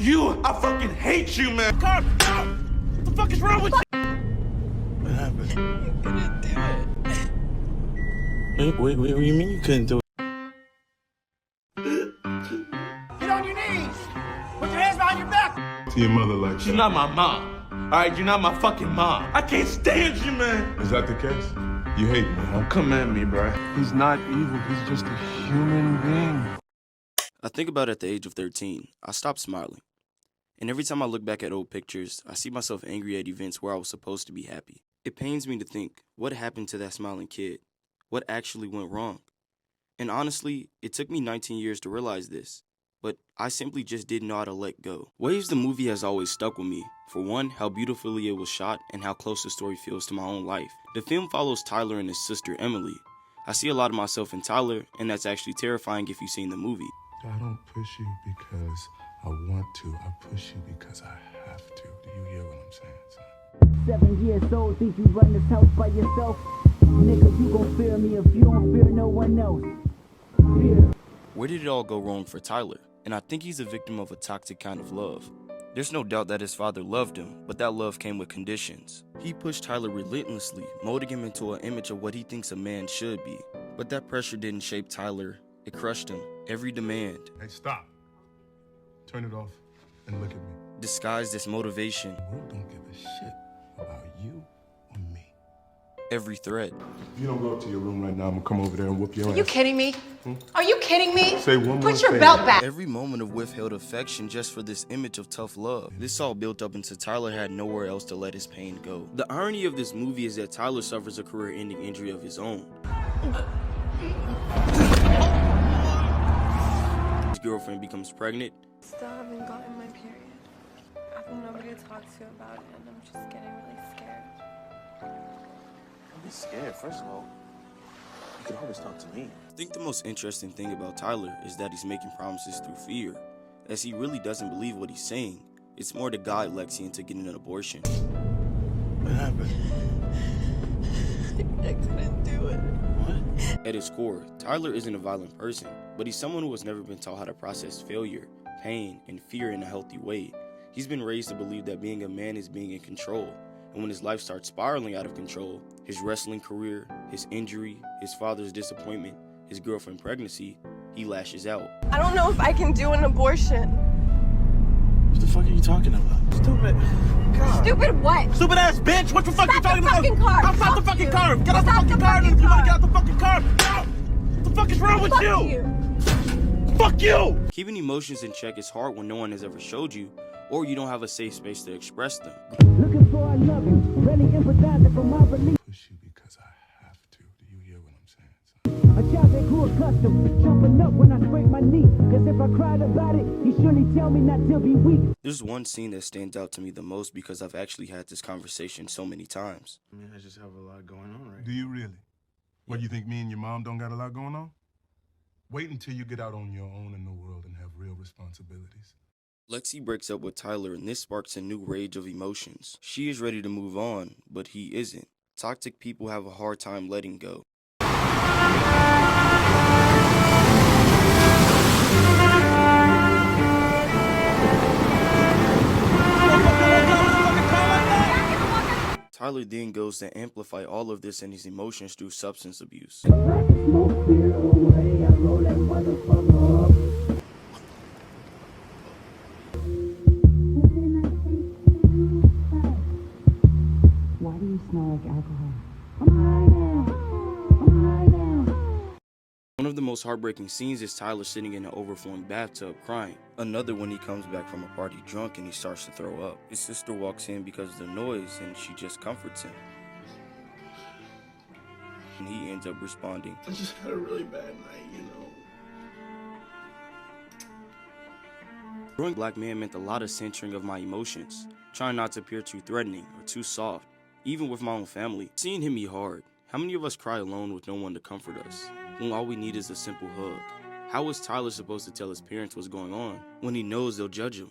I fucking hate you, man. God, no! What the fuck is wrong with you? What happened? You couldn't do it. Wait, what do you mean you couldn't do it? Get on your knees! Put your hands behind your back! To your mother like She's not my mom. Alright, you're not my fucking mom. I can't stand you, man. Is that the case? You hate me, huh? Come at me, bro. He's not evil, he's just a human being. I think about at the age of 13, I stopped smiling. And every time I look back at old pictures, I see myself angry at events where I was supposed to be happy. It pains me to think, what happened to that smiling kid? What actually went wrong? And honestly, it took me 19 years to realize this, but I simply just didn't know how to let go. Waves the movie has always stuck with me. For one, how beautifully it was shot and how close the story feels to my own life. The film follows Tyler and his sister Emily. I see a lot of myself in Tyler, and that's actually terrifying if you've seen the movie. I don't push you because I want to. I push you because I have to. Do you hear what I'm saying, son? 7 years old, think you run this house by yourself? Nigga, you gon' fear me if you don't fear no one else. Fear. Where did it all go wrong for Tyler? And I think he's a victim of a toxic kind of love. There's no doubt that his father loved him, but that love came with conditions. He pushed Tyler relentlessly, molding him into an image of what he thinks a man should be. But that pressure didn't shape Tyler, it crushed him. Every demand. Hey, stop. Turn it off and look at me. Disguised as motivation. The world don't give a shit about you or me. Every threat. If you don't go up to your room right now, I'm gonna come over there and whoop your ass. Are you kidding me? Are you kidding me? Say one more Put your thing. belt back. Every moment of withheld affection just for this image of tough love. This all built up until Tyler had nowhere else to let his pain go. The irony of this movie is that Tyler suffers a career-ending injury of his own. His girlfriend becomes pregnant. Still haven't gotten my period. I have nobody to talk to about it, and I'm just getting really scared. Don't be scared, first of all. You can always talk to me. I think the most interesting thing about Tyler is that he's making promises through fear, as he really doesn't believe what he's saying. It's more to guide Lexi into getting an abortion. What happened? I couldn't do it. What? At his core, Tyler isn't a violent person, but he's someone who has never been taught how to process failure, pain, and fear in a healthy way. He's been raised to believe that being a man is being in control, and when his life starts spiraling out of control, his wrestling career, his injury, his father's disappointment, his girlfriend pregnancy, he lashes out. I don't know if I can do an abortion. What the fuck are you talking about? Stupid. God. Stupid what? Stupid ass bitch! What the fuck are you Stop talking the about? fucking car. Outside the Fuck fucking you. car! Get out the Stop fucking the car! fucking If you wanna car. get out the fucking car! No! What the fuck is wrong with Fuck you? you. Fuck you! Keeping emotions in check is hard when no one has ever showed you, or you don't have a safe space to express them. Looking for I love you, really empathizing for my relief. Push you because I have to. Do you hear what I'm saying, son? A child that grew accustomed, jumping up when I scrape my knee. Cause if I cried about it, he surely tell me not to be weak. There's one scene that stands out to me the most because I've actually had this conversation so many times. I mean, I just have a lot going on right Do you really? What, you think me and your mom don't got a lot going on? Wait until you get out on your own in the world and have real responsibilities. Lexi breaks up with Tyler and this sparks a new rage of emotions. She is ready to move on, but he isn't. Toxic people have a hard time letting go. Tyler then goes to amplify all of this and his emotions through substance abuse. Why do you smell like alcohol? One of the most heartbreaking scenes is Tyler sitting in an overflowing bathtub crying. Another when he comes back from a party drunk and he starts to throw up. His sister walks in because of the noise and she just comforts him. And he ends up responding. I just had a really bad night, you know. Growing black man meant a lot of centering of my emotions, trying not to appear too threatening or too soft, even with my own family. Seeing him be hard. How many of us cry alone with no one to comfort us, when all we need is a simple hug? How is Tyler supposed to tell his parents what's going on when he knows they'll judge him?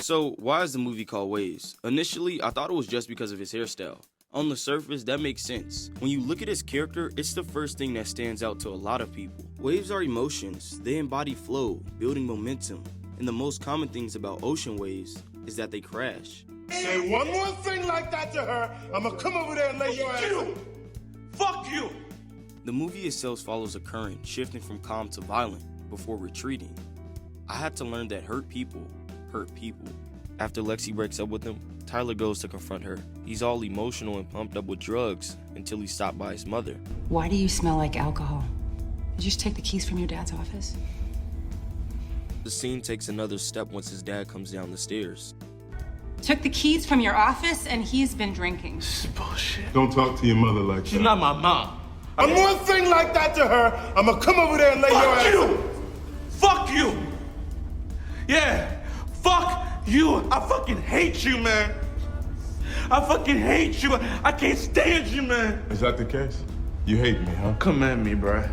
So, why is the movie called Waves? Initially, I thought it was just because of his hairstyle. On the surface, that makes sense. When you look at his character, it's the first thing that stands out to a lot of people. Waves are emotions, they embody flow, building momentum, and the most common things about ocean waves is that they crash. Say one more thing like that to her, I'm gonna come over there and lay your ass. You! Fuck you! The movie itself follows a current, shifting from calm to violent, before retreating. I had to learn that hurt people hurt people. After Lexi breaks up with him, Tyler goes to confront her. He's all emotional and pumped up with drugs until he's stopped by his mother. Why do you smell like alcohol? Did you just take the keys from your dad's office? The scene takes another step once his dad comes down the stairs. Took the keys from your office and he's been drinking. This is bullshit. Don't talk to your mother like that. She's not my mom. One more thing like that to her, I'm gonna come over there and lay your ass. Fuck you! Fuck you! Yeah, fuck you! I fucking hate you, man. I fucking hate you. I can't stand you, man. Is that the case? You hate me, huh? Come at me, bruh.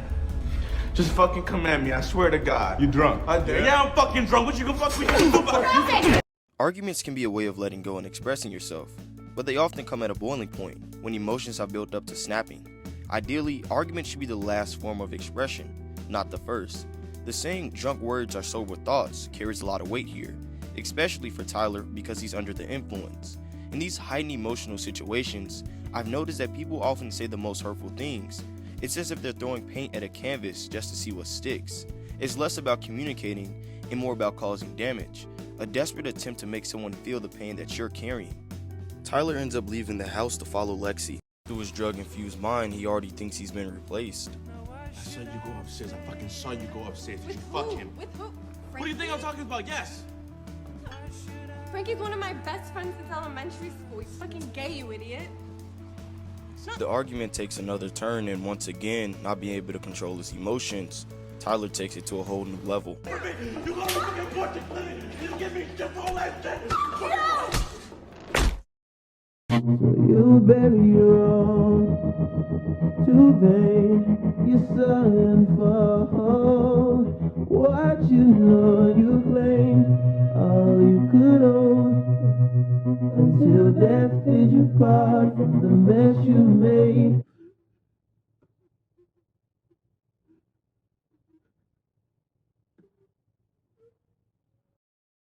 Just fucking come at me, I swear to God. You drunk? Yeah, I'm fucking drunk. What you gonna fuck with me about? Arguments can be a way of letting go and expressing yourself, but they often come at a boiling point when emotions are built up to snapping. Ideally, arguments should be the last form of expression, not the first. The saying, drunk words are sober thoughts, carries a lot of weight here, especially for Tyler because he's under the influence. In these heightened emotional situations, I've noticed that people often say the most hurtful things. It's as if they're throwing paint at a canvas just to see what sticks. It's less about communicating and more about causing damage, a desperate attempt to make someone feel the pain that you're carrying. Tyler ends up leaving the house to follow Lexi. Through his drug-infused mind, he already thinks he's been replaced. I saw you go upstairs. I fucking saw you go upstairs. Did you With fuck who? him? With who? What do you think I'm talking about? Yes. Frankie's one of my best friends since elementary school. He's fucking gay, you idiot. The argument takes another turn, and once again, not being able to control his emotions, Tyler takes it to a whole new level. You go to fucking abortion clinic. You give me just all that shit. You bury your own to vain, your son fall. What you know you claim, all you could own. Until death did you part from the mess you made.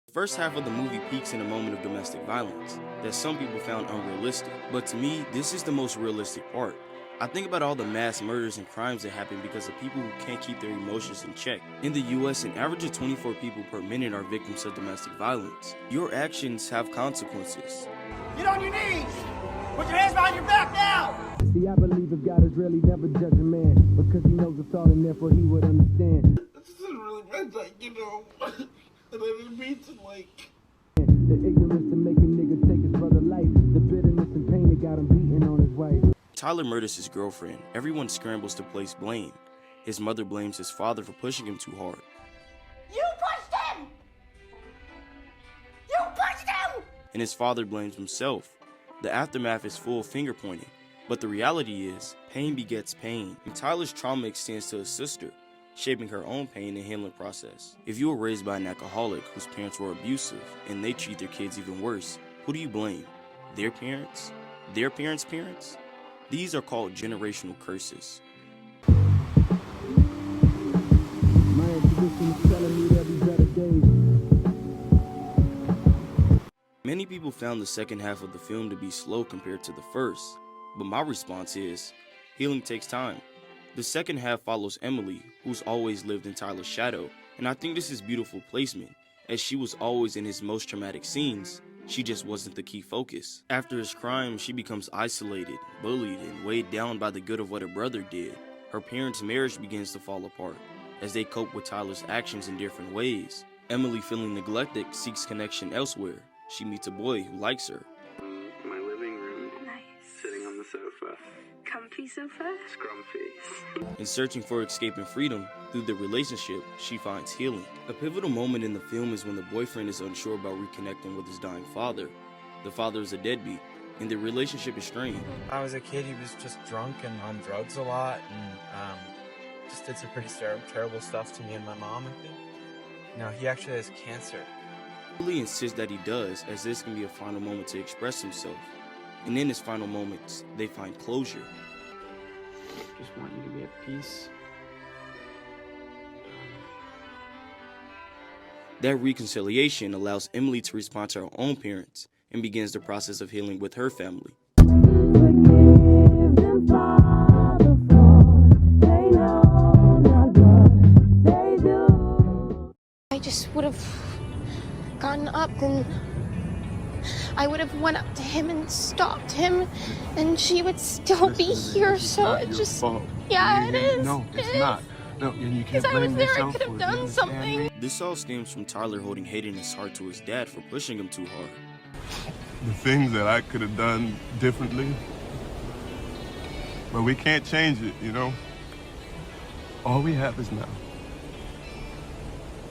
The first half of the movie peaks in a moment of domestic violence that some people found unrealistic, but to me, this is the most realistic part. I think about all the mass murders and crimes that happen because of people who can't keep their emotions in check. In the US, an average of 24 people per minute are victims of domestic violence. Your actions have consequences. Get on your knees! Put your hands behind your back now! See, I believe if God is really never judge a man, because he knows it's all and therefore he would understand. This is really bad, like, you know. And I didn't mean to, like. The ignorance to make a nigga take his brother's life, the bitterness and pain that got him beating on his wife. Tyler murders his girlfriend. Everyone scrambles to place blame. His mother blames his father for pushing him too hard. You pushed him! You pushed him! And his father blames himself. The aftermath is full of finger pointing, but the reality is, pain begets pain, and Tyler's trauma extends to his sister, shaping her own pain and healing process. If you were raised by an alcoholic whose parents were abusive, and they treat their kids even worse, who do you blame? Their parents? Their parents' parents? These are called generational curses. My intuition is telling me there'll be better days. Many people found the second half of the film to be slow compared to the first, but my response is, healing takes time. The second half follows Emily, who's always lived in Tyler's shadow, and I think this is beautiful placement, as she was always in his most traumatic scenes. She just wasn't the key focus. After his crime, she becomes isolated, bullied, and weighed down by the good of what her brother did. Her parents' marriage begins to fall apart, as they cope with Tyler's actions in different ways. Emily, feeling neglected, seeks connection elsewhere. She meets a boy who likes her. My living room. Nice. Sitting on the sofa. Comfy sofa? Scrumpy. In searching for escape and freedom, through the relationship, she finds healing. A pivotal moment in the film is when the boyfriend is unsure about reconnecting with his dying father. The father is a deadbeat, and the relationship is strained. When I was a kid, he was just drunk and on drugs a lot, and just did some pretty terrible stuff to me and my mom, I think. No, he actually has cancer. Emily insists that he does, as this can be a final moment to express himself. And in his final moments, they find closure. Just want you to be at peace. That reconciliation allows Emily to respond to her own parents and begins the process of healing with her family. I just would have gotten up and I would have went up to him and stopped him and she would still be here, so it just... Yeah, it is. No, it's not. No, and you can't Because I was blame there, I yourself could for have it. You done understand something. me? This all stems from Tyler holding hate in his heart to his dad for pushing him too hard. The things that I could have done differently, but we can't change it, you know? All we have is now.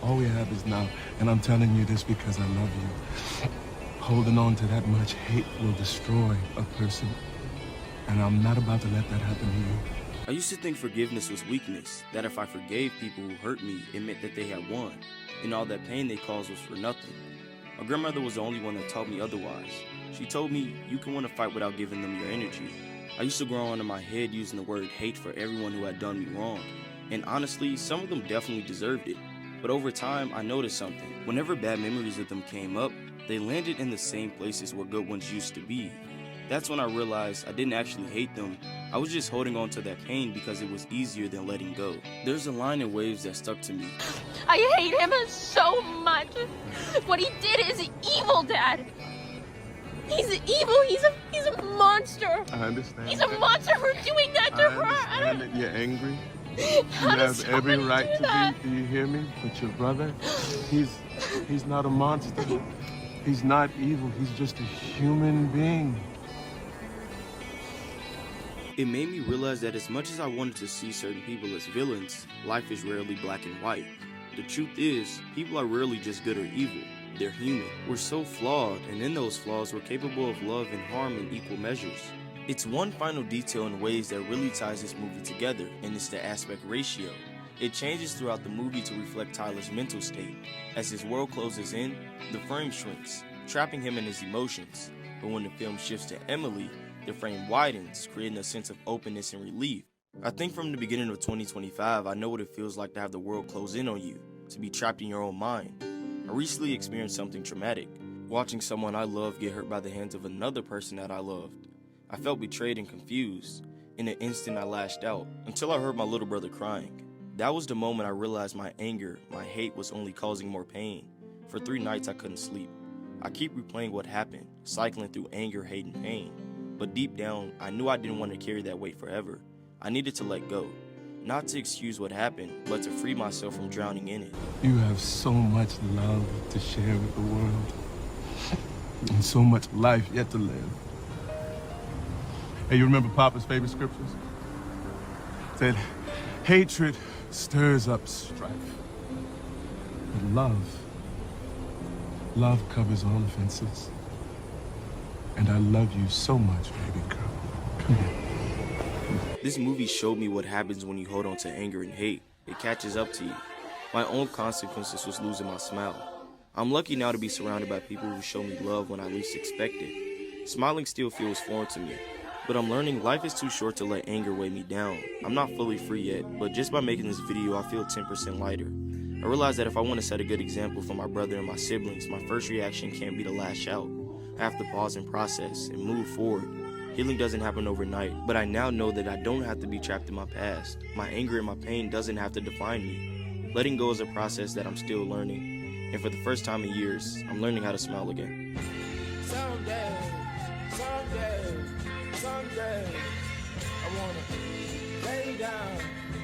All we have is now. And I'm telling you this because I love you. Holding on to that much hate will destroy a person. And I'm not about to let that happen to you. I used to think forgiveness was weakness, that if I forgave people who hurt me, it meant that they had won, and all that pain they caused was for nothing. My grandmother was the only one that taught me otherwise. She told me, you can win a fight without giving them your energy. I used to grow on in my head using the word hate for everyone who had done me wrong, and honestly, some of them definitely deserved it. But over time, I noticed something. Whenever bad memories of them came up, they landed in the same places where good ones used to be. That's when I realized I didn't actually hate them. I was just holding on to that pain because it was easier than letting go. There's a line in Waves that stuck to me. I hate him so much. What he did is evil, Dad. He's evil. He's a monster. I understand. He's a monster for doing that to her. I understand that you're angry. How You does have every somebody right do to that? be. Do you hear me? But your brother, he's not a monster. He's not evil. He's just a human being. It made me realize that as much as I wanted to see certain people as villains, life is rarely black and white. The truth is, people are rarely just good or evil. They're human. We're so flawed, and in those flaws, we're capable of love and harm in equal measures. It's one final detail in Waves that really ties this movie together, and it's the aspect ratio. It changes throughout the movie to reflect Tyler's mental state. As his world closes in, the frame shrinks, trapping him in his emotions. But when the film shifts to Emily, the frame widens, creating a sense of openness and relief. I think from the beginning of 2025, I know what it feels like to have the world close in on you, to be trapped in your own mind. I recently experienced something traumatic, watching someone I love get hurt by the hands of another person that I loved. I felt betrayed and confused. In an instant, I lashed out, until I heard my little brother crying. That was the moment I realized my anger, my hate was only causing more pain. For 3 nights, I couldn't sleep. I keep replaying what happened, cycling through anger, hate, and pain. But deep down, I knew I didn't want to carry that weight forever. I needed to let go. Not to excuse what happened, but to free myself from drowning in it. You have so much love to share with the world. And so much life yet to live. Hey, you remember Papa's favorite scriptures? It said, hatred stirs up strife. But love covers all offenses. And I love you so much, baby girl. Come here. This movie showed me what happens when you hold on to anger and hate. It catches up to you. My own consequences was losing my smile. I'm lucky now to be surrounded by people who show me love when I least expect it. Smiling still feels foreign to me, but I'm learning life is too short to let anger weigh me down. I'm not fully free yet, but just by making this video, I feel 10% lighter. I realize that if I want to set a good example for my brother and my siblings, my first reaction can't be to lash out. I have to pause and process and move forward. Healing doesn't happen overnight, but I now know that I don't have to be trapped in my past. My anger and my pain doesn't have to define me. Letting go is a process that I'm still learning, and for the first time in years, I'm learning how to smile again. Someday, I wanna lay down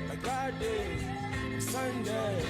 like I did Sunday.